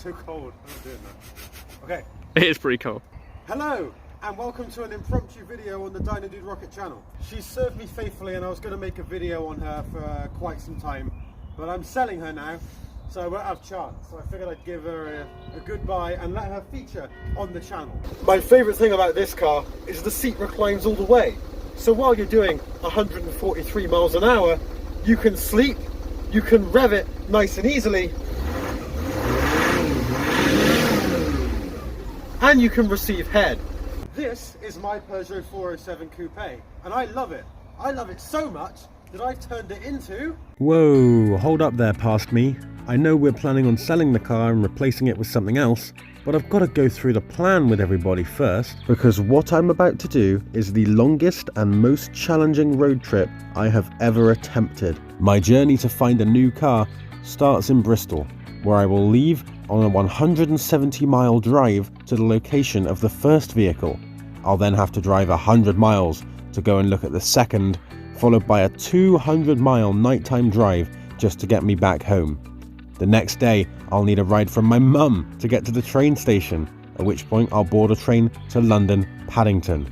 so cold. I'm not doing that. Okay. It is pretty cold. Hello, and welcome to an impromptu video on the Dino Dude Rocket channel. She served me faithfully and I was going to make a video on her for quite some time, but I'm selling her now, so I won't have chance. So I figured I'd give her a goodbye and let her feature on the channel. My favourite thing about this car is the seat reclines all the way. So while you're doing 143 miles an hour, you can sleep, you can rev it nice and easily, and you can receive head. This is my Peugeot 407 Coupe, and I love it. I love it so much that I've turned it into... Whoa, hold up there past me. I know we're planning on selling the car and replacing it with something else, but I've got to go through the plan with everybody first, because what I'm about to do is the longest and most challenging road trip I have ever attempted. My journey to find a new car starts in Bristol, where I will leave on a 170-mile drive to the location of the first vehicle. I'll then have to drive 100 miles to go and look at the second, followed by a 200-mile nighttime drive just to get me back home. The next day, I'll need a ride from my mum to get to the train station, at which point I'll board a train to London Paddington.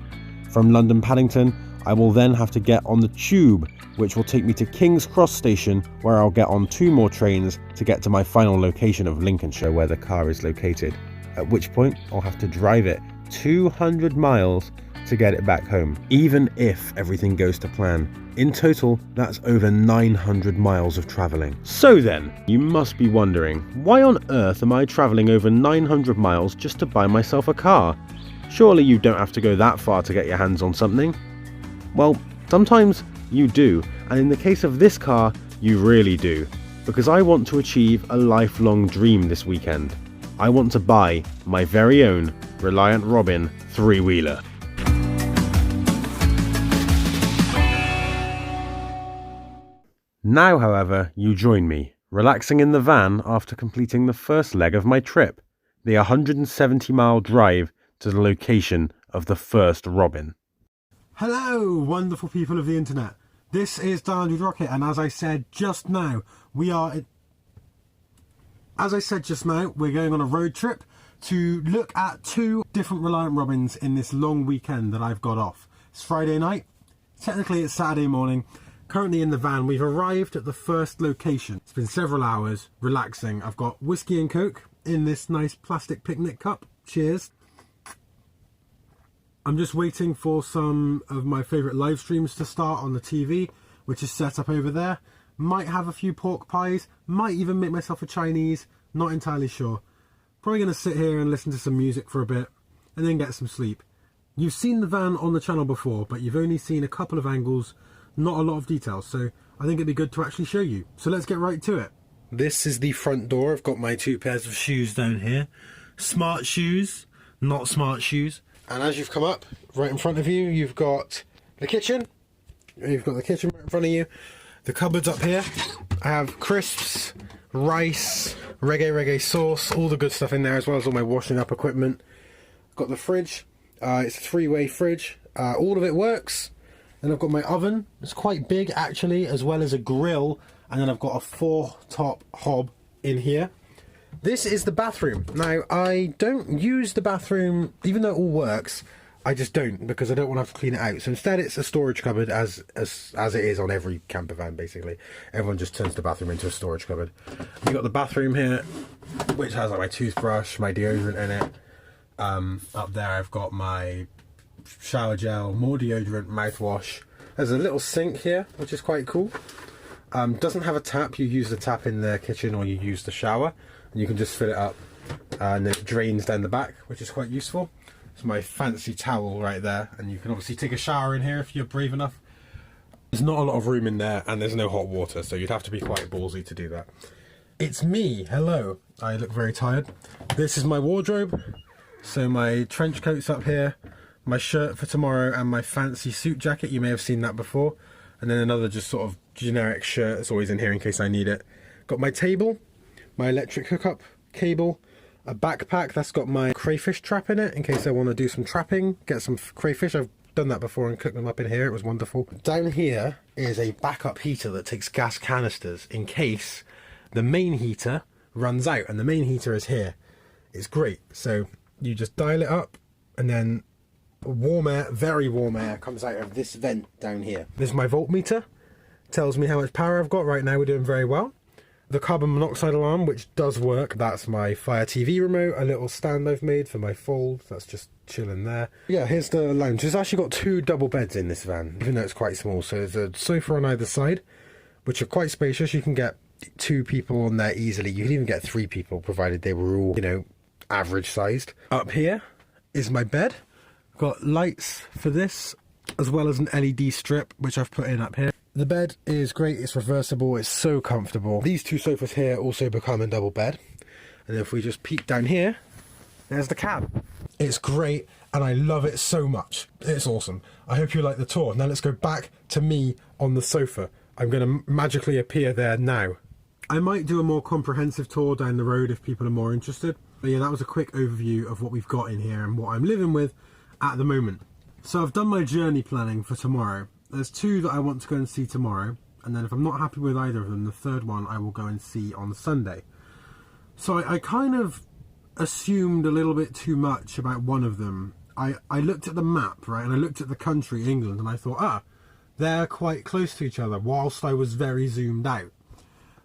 From London Paddington, I will then have to get on the tube, which will take me to King's Cross station, where I'll get on 2 more trains to get to my final location of Lincolnshire, where the car is located, at which point I'll have to drive it 200 miles to get it back home, even if everything goes to plan. In total, that's over 900 miles of travelling. So then, you must be wondering, why on earth am I travelling over 900 miles just to buy myself a car? Surely you don't have to go that far to get your hands on something. Well, sometimes you do, and in the case of this car, you really do, because I want to achieve a lifelong dream this weekend. I want to buy my very own Reliant Robin 3-wheeler. Now, however, you join me, relaxing in the van after completing the first leg of my trip, the 170-mile drive to the location of the first Robin. Hello, wonderful people of the internet. This is Dino Dude Rocket, and as I said just now, we're going on a road trip to look at 2 different Reliant Robins in this long weekend that I've got off. It's Friday night, technically it's Saturday morning. Currently in the van, we've arrived at the first location. It's been several hours, relaxing. I've got whiskey and coke in this nice plastic picnic cup. Cheers. I'm just waiting for some of my favourite live streams to start on the TV, which is set up over there. Might have a few pork pies, might even make myself a Chinese, not entirely sure. Probably going to sit here and listen to some music for a bit, and then get some sleep. You've seen the van on the channel before, but you've only seen a couple of angles, not a lot of details, so I think it'd be good to actually show you. So let's get right to it. This is the front door. I've got my 2 pairs of shoes down here. Smart shoes, not smart shoes. And as you've come up, right in front of you, you've got the kitchen. You've got the kitchen right in front of you. The cupboards up here. I have crisps, rice, reggae sauce, all the good stuff in there, as well as all my washing up equipment. I've got the fridge. It's a 3-way fridge. All of it works. Then I've got my oven. It's quite big, actually, as well as a grill. And then I've got a 4-top hob in here. This is the bathroom. Now, I don't use the bathroom, even though it all works, I just don't, because I don't want to have to clean it out. So instead it's a storage cupboard, as it is on every camper van, basically. Everyone just turns the bathroom into a storage cupboard. You've got the bathroom here, which has like my toothbrush, my deodorant in it. Up there I've got my shower gel, more deodorant, mouthwash. There's a little sink here, which is quite cool. Doesn't have a tap. You use the tap in the kitchen or you use the shower, and you can just fill it up, and it drains down the back, which is quite useful. It's my fancy towel right there, and you can obviously take a shower in here if you're brave enough. There's not a lot of room in there, and there's no hot water, so you'd have to be quite ballsy to do that. It's me. Hello. I look very tired. This is my wardrobe. So my trench coat's up here, my shirt for tomorrow, and my fancy suit jacket. You may have seen that before. And then another just sort of generic shirt that's always in here in case I need it. Got my table, my electric hookup cable, a backpack that's got my crayfish trap in it in case I want to do some trapping, get some crayfish. I've done that before and cooked them up in here. It was wonderful. Down here is a backup heater that takes gas canisters in case the main heater runs out, and the main heater is here. It's great. So you just dial it up, and then warm air, very warm air, comes out of this vent down here. This is my voltmeter. Tells me how much power I've got. Right now we're doing very well. The carbon monoxide alarm, which does work. That's my Fire TV remote, a little stand I've made for my fold. That's just chilling there. Yeah, here's the lounge. It's actually got 2 double beds in this van, even though it's quite small. So there's a sofa on either side, which are quite spacious. You can get 2 people on there easily. You can even get 3 people, provided they were all, you know, average sized. Up here is my bed. I've got lights for this, as well as an LED strip, which I've put in up here. The bed is great, it's reversible, it's so comfortable. These 2 sofas here also become a double bed. And if we just peek down here, there's the cab. It's great, and I love it so much. It's awesome. I hope you like the tour. Now let's go back to me on the sofa. I'm going to magically appear there now. I might do a more comprehensive tour down the road if people are more interested. But yeah, that was a quick overview of what we've got in here and what I'm living with at the moment. So I've done my journey planning for tomorrow. There's 2 that I want to go and see tomorrow, and then if I'm not happy with either of them, the 3rd one I will go and see on Sunday. So I kind of assumed a little bit too much about one of them. I looked at the map, right, and I looked at the country, England, and I thought, they're quite close to each other, whilst I was very zoomed out.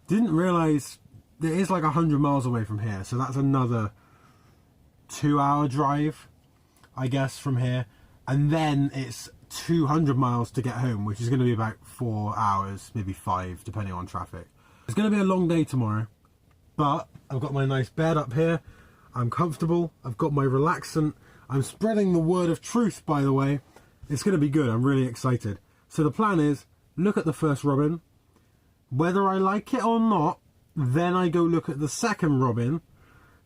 Didn't realise it is like 100 miles away from here, so that's another 2-hour drive, I guess, from here. And then it's 200 miles to get home, which is going to be about 4 hours, maybe 5, depending on traffic. It's going to be a long day tomorrow, but I've got my nice bed up here. I'm comfortable. I've got my relaxant. I'm spreading the word of truth, by the way. It's going to be good. I'm really excited. So the plan is, look at the first robin. Whether I like it or not, then I go look at the second robin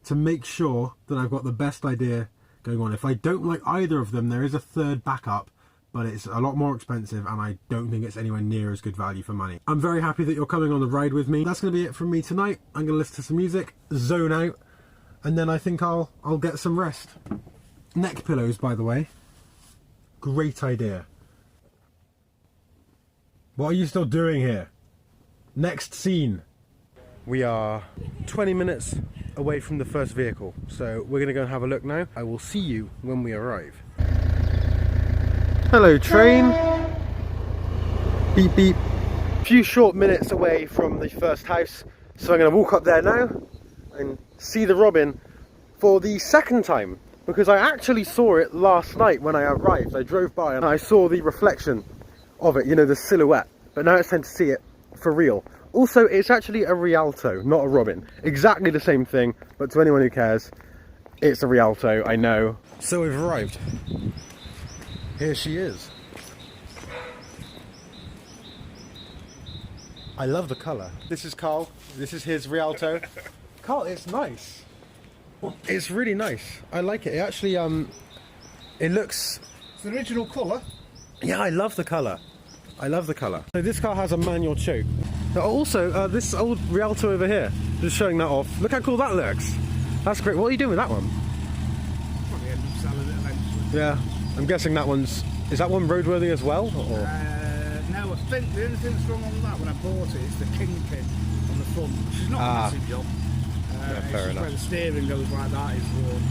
to make sure that I've got the best idea going on. If I don't like either of them, there is a 3rd backup, but it's a lot more expensive, and I don't think it's anywhere near as good value for money. I'm very happy that you're coming on the ride with me. That's going to be it from me tonight. I'm going to listen to some music, zone out, and then I think I'll get some rest. Neck pillows, by the way. Great idea. What are you still doing here? Next scene. We are 20 minutes away from the first vehicle, so we're going to go and have a look now. I will see you when we arrive. Hello train. Beep beep. A few short minutes away from the first house, so I'm going to walk up there now and see the robin for the 2nd time, because I actually saw it last night when I arrived. I drove by and I saw the reflection of it, you know, the silhouette, but now it's time to see it for real. Also, it's actually a Rialto, not a robin. Exactly the same thing, but to anyone who cares, it's a Rialto, I know. So we've arrived. Here she is. I love the colour. This is Carl. This is his Rialto. Carl, it's nice. It's really nice. I like it. It actually, it looks... It's the original colour. Yeah, I love the colour. I love the colour. So this car has a manual choke. Now also, this old Rialto over here, just showing that off. Look how cool that looks. That's great. What are you doing with that one? Probably end up selling it eventually. Yeah, I'm guessing that one's... Is that one roadworthy as well? Or? No, I think the only thing that's wrong on that when I bought it is the kingpin on the front, which is not a massive job. Yeah, fair it's enough. where the steering goes like that is worn.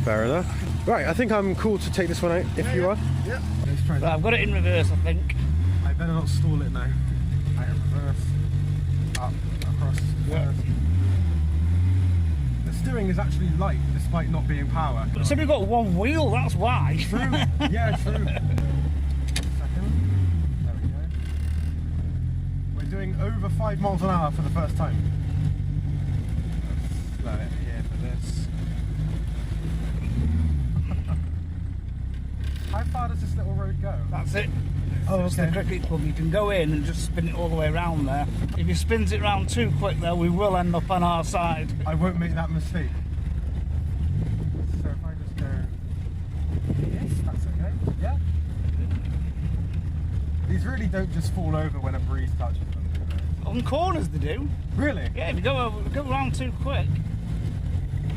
Fair enough. Right, I think I'm cool to take this one out, if you are. Yeah. Let's try Well, I've got it in reverse, I think. I better not stall it now. Out of reverse. Up, across. Yeah. The steering is actually light, despite not being power. It's only got one wheel, that's why. True. Yeah, true. Second. There we go. We're doing over 5 miles an hour for the first time. Let's slow it here for this. How far does this little road go? That's it. Oh, It's the cricket club. You can go in and just spin it all the way around there. If he spins it round too quick though, we will end up on our side. I won't make that mistake. So if I just go... Yes, that's okay. Yeah. These really don't just fall over when a breeze touches them, do they? On corners they do. Really? Yeah, if you go around too quick.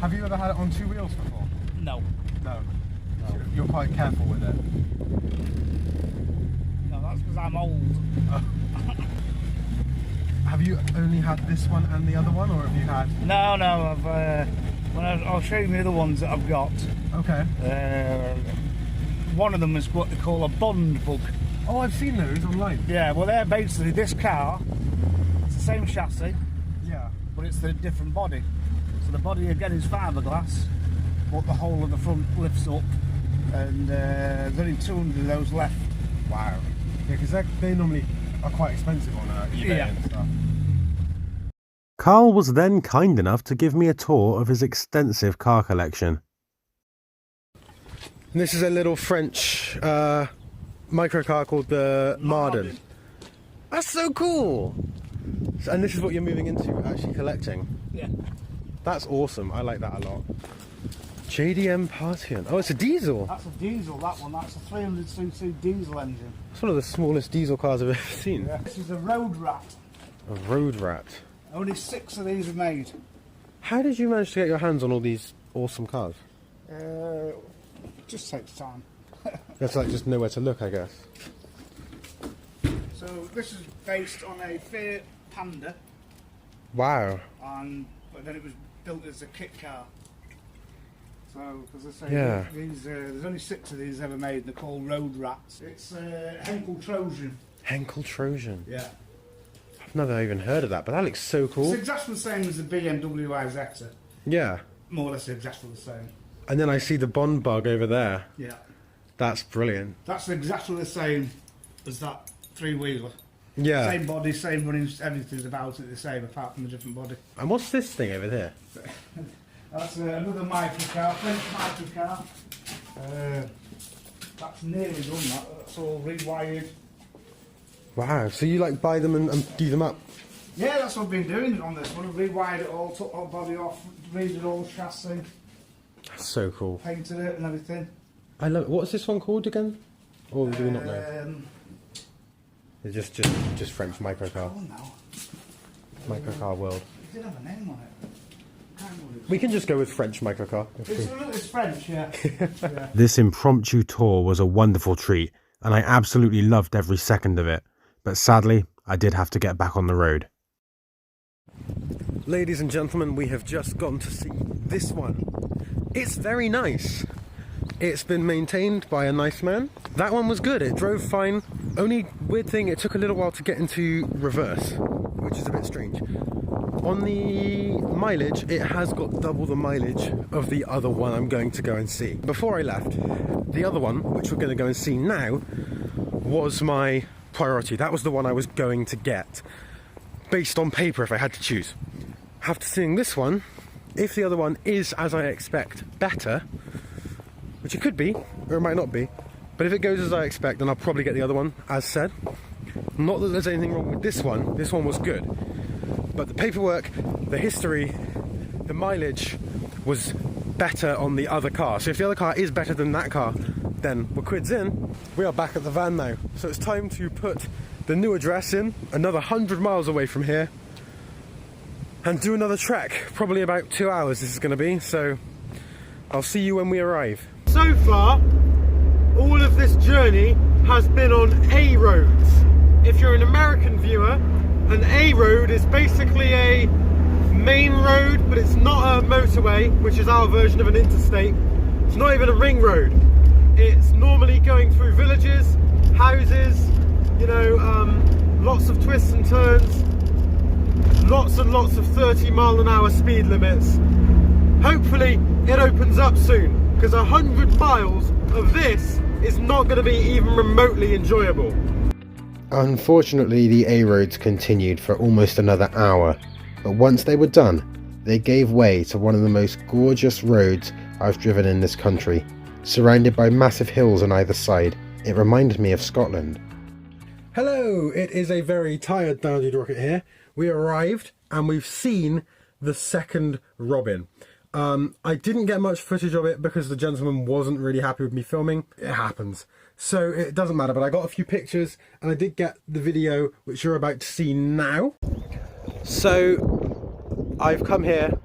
Have you ever had it on 2 wheels before? No. No. You're quite careful with it. No, that's because I'm old. Oh. Have you only had this one and the other one, or have you had... No, I'll show you the other ones that I've got. Okay. One of them is what they call a Bond bug. Oh, I've seen those online. Yeah, well, they're basically this car. It's the same chassis, Yeah. but it's the different body. So the body again is fiberglass, but the whole of the front lifts up, and there's only 200 of those left. Wow. Yeah, because they normally are quite expensive on eBay Yeah. and stuff. Carl was then kind enough to give me a tour of his extensive car collection. And this is a little French microcar called the Marden. That's so cool! And this is what you're moving into, actually collecting. Yeah. That's awesome. I like that a lot. JDM Parthian. Oh, it's a diesel. That's a diesel, that one. That's a 300cc diesel engine. It's one of the smallest diesel cars I've ever seen. Yeah. This is a Road Rat. A Road Rat. Only 6 of these are made. How did you manage to get your hands on all these awesome cars? Just takes time. That's like just nowhere to look, I guess. So this is based on a Fiat Panda, Wow. but then it was built as a kit car. So, as I say, Yeah. there's only 6 of these ever made. They're called Road Rats. It's Henkel Trojan. Henkel Trojan. Yeah. I've never even heard of that, but that looks so cool. It's exactly the same as the BMW Isetta. Yeah. More or less exactly the same. And then I see the Bond bug over there. Yeah. That's brilliant. That's exactly the same as that 3-wheeler. Yeah. Same body, same running, everything's about it the same apart from a different body. And what's this thing over here? That's another microcar, French microcar. That's nearly done that. That's all rewired. Wow. So you like buy them and do them up? Yeah, that's what I've been doing on this one. I've rewired it all, took the whole body off, redid all the chassis, That's so cool. painted it and everything. I love it. What's this one called again? Or do we not know? It's just French microcar. Oh no, Microcar world. it did have a name on it. Can't remember what it was. We can just go with French microcar. It's French, yeah. Yeah. This impromptu tour was a wonderful treat, and I absolutely loved every second of it. But sadly, I did have to get back on the road. Ladies and gentlemen, we have just gone to see this one. It's very nice. It's been maintained by a nice man. That one was good, it drove fine. Only weird thing, it took a little while to get into reverse, which is a bit strange. On the mileage, it has got double the mileage of the other one I'm going to go and see. Before I left, the other one, which we're going to go and see now, was my priority. That was the one I was going to get, based on paper if I had to choose. After seeing this one, if the other one is, as I expect, better, which it could be, or it might not be, but if it goes as I expect, then I'll probably get the other one, as said. Not that there's anything wrong with this one was good. But the paperwork, the history, the mileage was better on the other car. So if the other car is better than that car, then we're quids in. We are back at the van now. So it's time to put the new address in, another 100 miles away from here, and do another trek. Probably about 2 hours this is going to be, so I'll see you when we arrive. So far, all of this journey has been on A roads. If you're an American viewer, an A road is basically a main road, but it's not a motorway, which is our version of an interstate. It's not even a ring road. It's normally going through villages, houses, you know, lots of twists and turns, lots and lots of 30-mile-an-hour speed limits. Hopefully it opens up soon, because 100 miles of this is not going to be even remotely enjoyable. Unfortunately, the A roads continued for almost another hour, but once they were done, they gave way to one of the most gorgeous roads I've driven in this country. Surrounded by massive hills on either side, it reminded me of Scotland. Hello, it is a very tired Downed Rocket here. We arrived and we've seen the second Robin. I didn't get much footage of it because the gentleman wasn't really happy with me filming. It happens. So it doesn't matter, but I got a few pictures and I did get the video which you're about to see now. So I've come here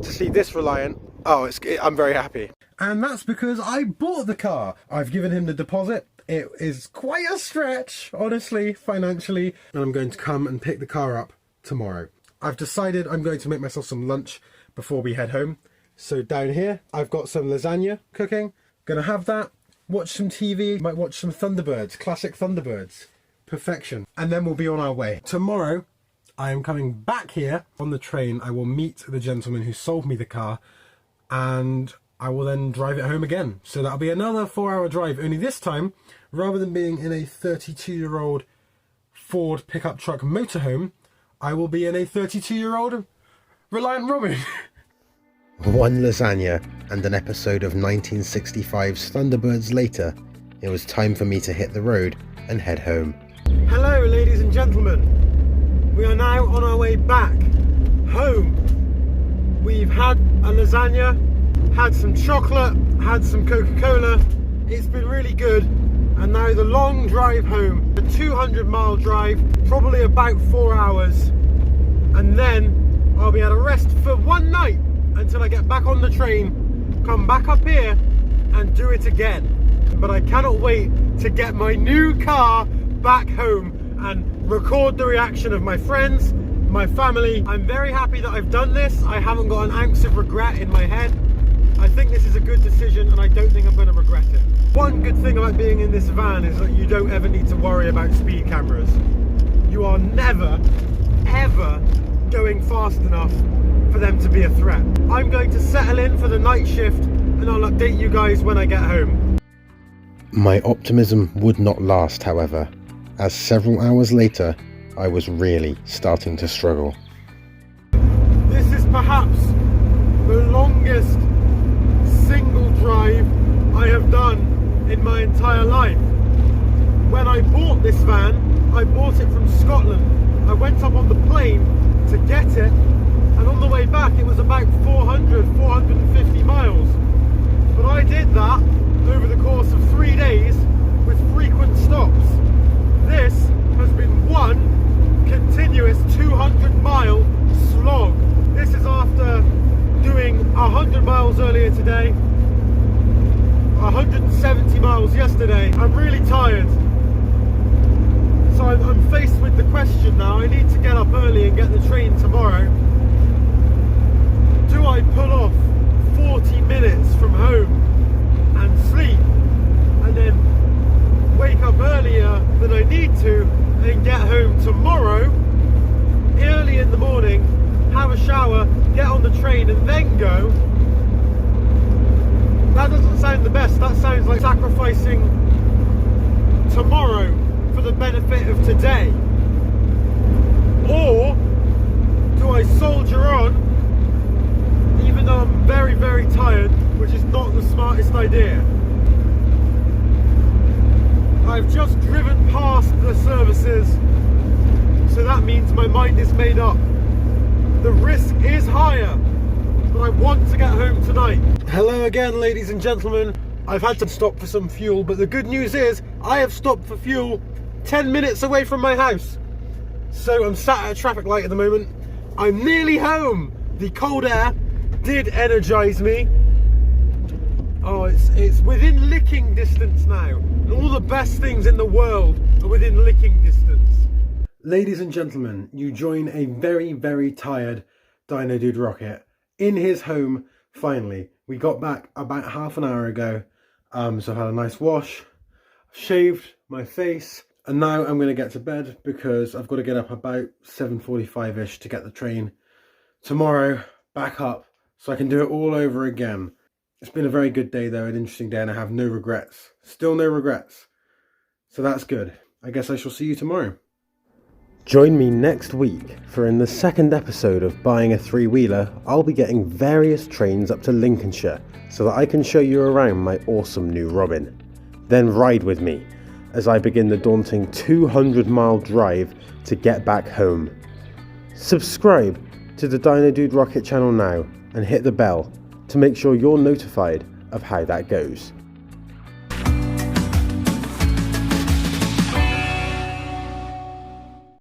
to see this Reliant. Oh, I'm very happy. And that's because I bought the car. I've given him the deposit. It is quite a stretch, honestly, financially. And I'm going to come and pick the car up tomorrow. I've decided I'm going to make myself some lunch before we head home. So down here, I've got some lasagna cooking. Gonna have that, watch some TV, might watch some Thunderbirds, classic Thunderbirds. Perfection. And then we'll be on our way. Tomorrow, I am coming back here on the train. I will meet the gentleman who sold me the car and I will then drive it home again. So that'll be another 4-hour drive. Only this time, rather than being in a 32-year-old Ford pickup truck motorhome, I will be in a 32-year-old Reliant Robin. One lasagna and an episode of 1965's Thunderbirds later, it was time for me to hit the road and head home. Hello, ladies and gentlemen. We are now on our way back home. We've had a lasagna, had some chocolate, had some Coca-Cola. It's been really good. And now the long drive home, a 200-mile drive, probably about 4 hours. And then I'll be able to rest for one night until I get back on the train, come back up here and do it again. But I cannot wait to get my new car back home and record the reaction of my friends, my family. I'm very happy that I've done this. I haven't got an ounce of regret in my head. I think this is a good decision and I don't think I'm going to regret it. One good thing about being in this van is that you don't ever need to worry about speed cameras. You are never, ever going fast enough for them to be a threat. I'm going to settle in for the night shift and I'll update you guys when I get home. My optimism would not last, however, as several hours later, I was really starting to struggle. This is perhaps the longest single drive I have done in my entire life. When I bought this van, I bought it from Scotland. I went up on the plane to get it, and on the way back it was about 450 miles. But I did that over the course of 3 days with frequent stops. This has been one continuous 200-mile slog. This is after doing 100 miles earlier today, 170 miles yesterday. I'm really tired. So I'm faced with the question now. I need to get up early and get the train tomorrow. Do I pull off 40 minutes from home and sleep and then wake up earlier than I need to and get home tomorrow early in the morning, have a shower, get on the train and then go? That doesn't sound the best. That sounds like sacrificing tomorrow for the benefit of today. Or do I soldier on even though I'm very, very tired, which is not the smartest idea. I've just driven past the services, so that means my mind is made up. The risk is higher, but I want to get home tonight. Hello again, ladies and gentlemen. I've had to stop for some fuel, but the good news is I have stopped for fuel 10 minutes away from my house. So I'm sat at a traffic light at the moment. I'm nearly home. The cold air did energize me. Oh, it's within licking distance now. And all the best things in the world are within licking distance. Ladies and gentlemen, you join a very, very tired Dino Dude Rocket in his home. Finally, we got back about half an hour ago. So I've had a nice wash, shaved my face, and now I'm going to get to bed because I've got to get up about 7:45ish to get the train tomorrow back up so I can do it all over again. It's been a very good day though, an interesting day, and I have no regrets. Still no regrets. So that's good. I guess I shall see you tomorrow. Join me next week for in the second episode of Buying a Three-Wheeler, I'll be getting various trains up to Lincolnshire so that I can show you around my awesome new Robin. Then ride with me as I begin the daunting 200-mile drive to get back home. Subscribe to the Dino Dude Rocket channel now and hit the bell to make sure you're notified of how that goes.